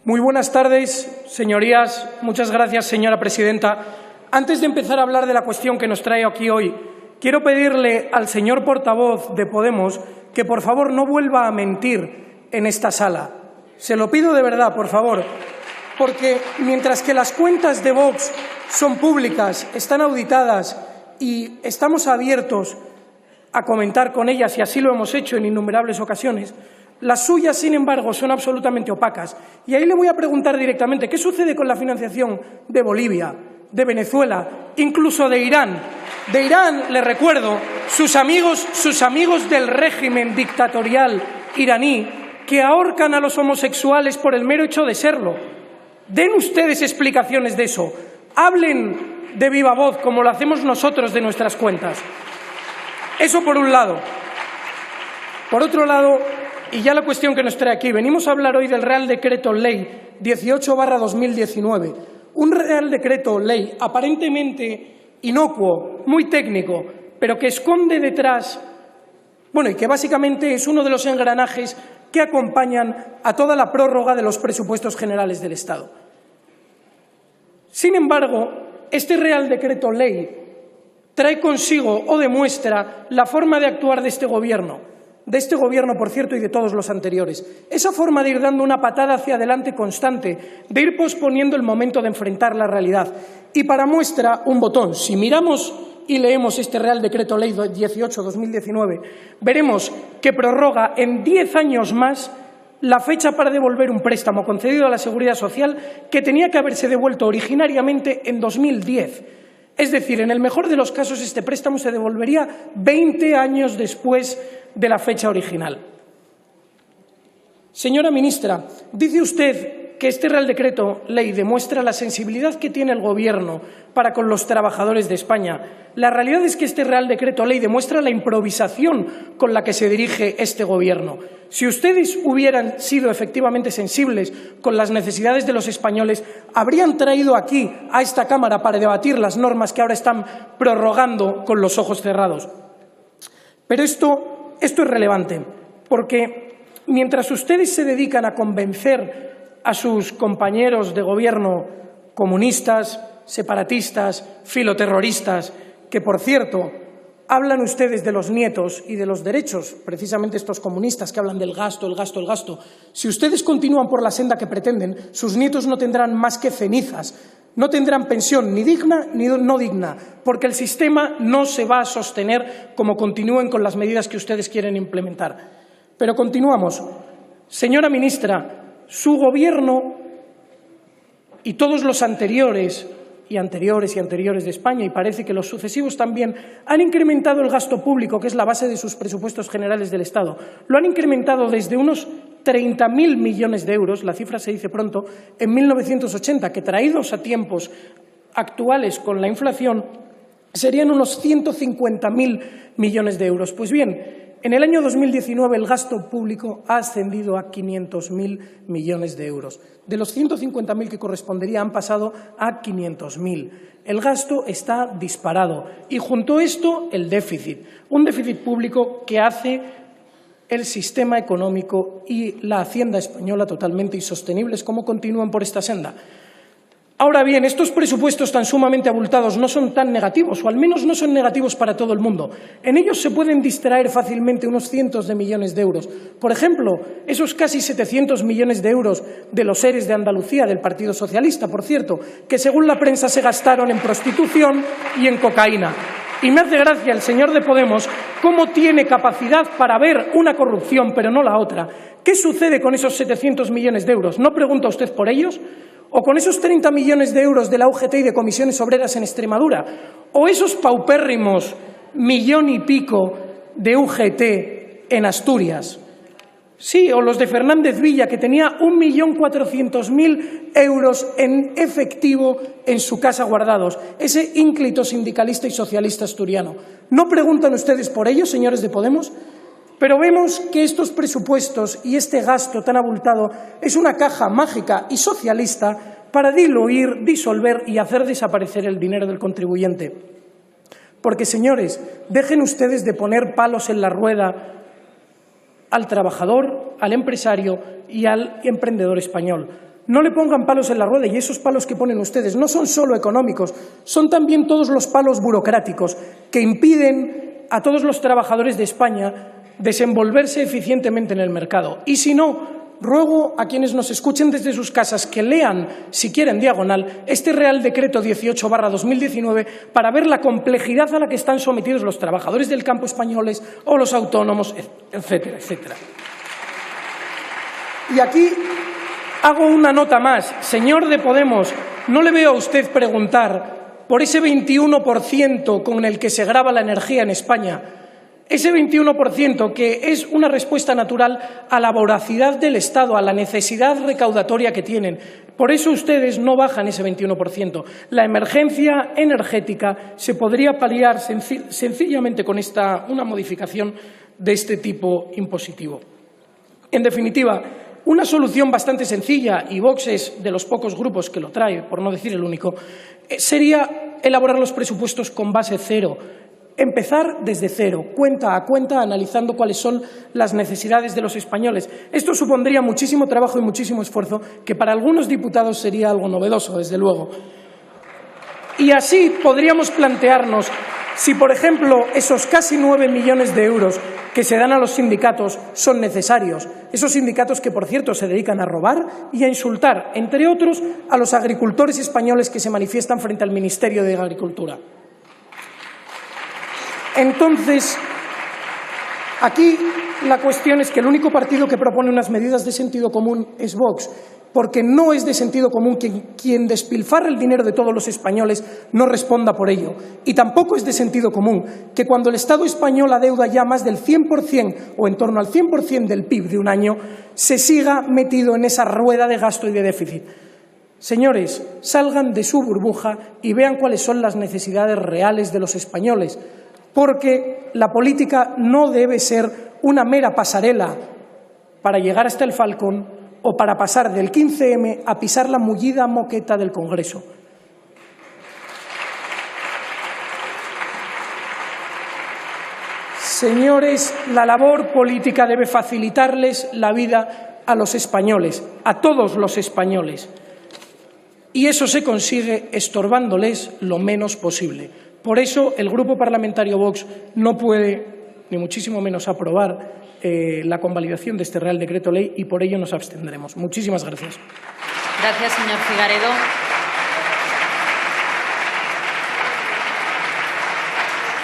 Muy buenas tardes, señorías. Muchas gracias, señora presidenta. Antes de empezar a hablar de la cuestión que nos trae aquí hoy, quiero pedirle al señor portavoz de Podemos que, por favor, no vuelva a mentir en esta sala. Se lo pido de verdad, por favor, porque mientras que las cuentas de Vox son públicas, están auditadas y estamos abiertos a comentar con ellas, y así lo hemos hecho en innumerables ocasiones, las suyas, sin embargo, son absolutamente opacas. Y ahí le voy a preguntar directamente, ¿qué sucede con la financiación de Bolivia, de Venezuela, incluso de Irán? De Irán, le recuerdo, sus amigos del régimen dictatorial iraní que ahorcan a los homosexuales por el mero hecho de serlo. Den ustedes explicaciones de eso. Hablen de viva voz, como lo hacemos nosotros de nuestras cuentas. Eso por un lado. Por otro lado, y ya la cuestión que nos trae aquí, venimos a hablar hoy del Real Decreto Ley 18/2019, un Real Decreto Ley aparentemente inocuo, muy técnico, pero que esconde detrás, y que básicamente es uno de los engranajes que acompañan a toda la prórroga de los presupuestos generales del Estado. Sin embargo, este Real Decreto Ley trae consigo o demuestra la forma de actuar de este Gobierno, por cierto, y de todos los anteriores. Esa forma de ir dando una patada hacia adelante constante, de ir posponiendo el momento de enfrentar la realidad. Y para muestra, un botón. Si miramos y leemos este Real Decreto Ley 18/2019, veremos que prorroga en 10 años más la fecha para devolver un préstamo concedido a la Seguridad Social que tenía que haberse devuelto originariamente en 2010. Es decir, en el mejor de los casos, este préstamo se devolvería 20 años después de la fecha original. Señora ministra, dice usted que este Real Decreto Ley demuestra la sensibilidad que tiene el Gobierno para con los trabajadores de España. La realidad es que este Real Decreto Ley demuestra la improvisación con la que se dirige este Gobierno. Si ustedes hubieran sido efectivamente sensibles con las necesidades de los españoles, habrían traído aquí, a esta Cámara, para debatir las normas que ahora están prorrogando con los ojos cerrados. Pero esto es relevante, porque mientras ustedes se dedican a convencer a sus compañeros de Gobierno comunistas, separatistas, filoterroristas, que, por cierto, hablan ustedes de los nietos y de los derechos, precisamente estos comunistas que hablan del gasto, el gasto, el gasto. Si ustedes continúan por la senda que pretenden, sus nietos no tendrán más que cenizas, no tendrán pensión ni digna ni no digna, porque el sistema no se va a sostener como continúen con las medidas que ustedes quieren implementar. Pero continuamos. Señora ministra, su Gobierno y todos los anteriores de España, y parece que los sucesivos también, han incrementado el gasto público, que es la base de sus presupuestos generales del Estado. Lo han incrementado desde unos 30.000 millones de euros, la cifra se dice pronto, en 1980, que traídos a tiempos actuales con la inflación serían unos 150.000 millones de euros. Pues bien, en el año 2019 el gasto público ha ascendido a 500.000 millones de euros. De los 150.000 que correspondería han pasado a 500.000. El gasto está disparado y junto a esto el déficit, un déficit público que hace el sistema económico y la hacienda española totalmente insostenibles, como continúan por esta senda. Ahora bien, estos presupuestos tan sumamente abultados no son tan negativos, o al menos no son negativos para todo el mundo. En ellos se pueden distraer fácilmente unos cientos de millones de euros. Por ejemplo, esos casi 700 millones de euros de los ERES de Andalucía, del Partido Socialista, por cierto, que según la prensa se gastaron en prostitución y en cocaína. Y me hace gracia el señor de Podemos cómo tiene capacidad para ver una corrupción, pero no la otra. ¿Qué sucede con esos 700 millones de euros? ¿No pregunta usted por ellos? ¿O con esos 30 millones de euros de la UGT y de comisiones obreras en Extremadura? ¿O esos paupérrimos millón y pico de UGT en Asturias? Sí, o los de Fernández Villa, que tenía 1.400.000 euros en efectivo en su casa guardados. Ese ínclito sindicalista y socialista asturiano. ¿No preguntan ustedes por ellos, señores de Podemos? Pero vemos que estos presupuestos y este gasto tan abultado es una caja mágica y socialista para diluir, disolver y hacer desaparecer el dinero del contribuyente. Porque, señores, dejen ustedes de poner palos en la rueda al trabajador, al empresario y al emprendedor español. No le pongan palos en la rueda, y esos palos que ponen ustedes no son solo económicos, son también todos los palos burocráticos que impiden a todos los trabajadores de España desenvolverse eficientemente en el mercado. Y si no, ruego a quienes nos escuchen desde sus casas que lean, si quieren diagonal, este Real Decreto 18/2019 para ver la complejidad a la que están sometidos los trabajadores del campo españoles o los autónomos, etcétera, etcétera. Y aquí hago una nota más. Señor de Podemos, no le veo a usted preguntar por ese 21% con el que se grava la energía en España. Ese 21% que es una respuesta natural a la voracidad del Estado, a la necesidad recaudatoria que tienen. Por eso ustedes no bajan ese 21%. La emergencia energética se podría paliar sencillamente con una modificación de este tipo impositivo. En definitiva, una solución bastante sencilla, y Vox es de los pocos grupos que lo trae, por no decir el único, sería elaborar los presupuestos con base cero. Empezar desde cero, cuenta a cuenta, analizando cuáles son las necesidades de los españoles. Esto supondría muchísimo trabajo y muchísimo esfuerzo, que para algunos diputados sería algo novedoso, desde luego. Y así podríamos plantearnos si, por ejemplo, esos casi 9 millones de euros que se dan a los sindicatos son necesarios. Esos sindicatos que, por cierto, se dedican a robar y a insultar, entre otros, a los agricultores españoles que se manifiestan frente al Ministerio de Agricultura. Entonces, aquí la cuestión es que el único partido que propone unas medidas de sentido común es Vox, porque no es de sentido común que quien despilfarra el dinero de todos los españoles no responda por ello. Y tampoco es de sentido común que cuando el Estado español adeuda ya más del 100% o en torno al 100% del PIB de un año, se siga metido en esa rueda de gasto y de déficit. Señores, salgan de su burbuja y vean cuáles son las necesidades reales de los españoles, porque la política no debe ser una mera pasarela para llegar hasta el Falcón o para pasar del 15M a pisar la mullida moqueta del Congreso. Señores, la labor política debe facilitarles la vida a los españoles, a todos los españoles. Y eso se consigue estorbándoles lo menos posible. Por eso el Grupo Parlamentario Vox no puede, ni muchísimo menos, aprobar la convalidación de este Real Decreto Ley y por ello nos abstendremos. Muchísimas gracias. Gracias, señor Figaredo.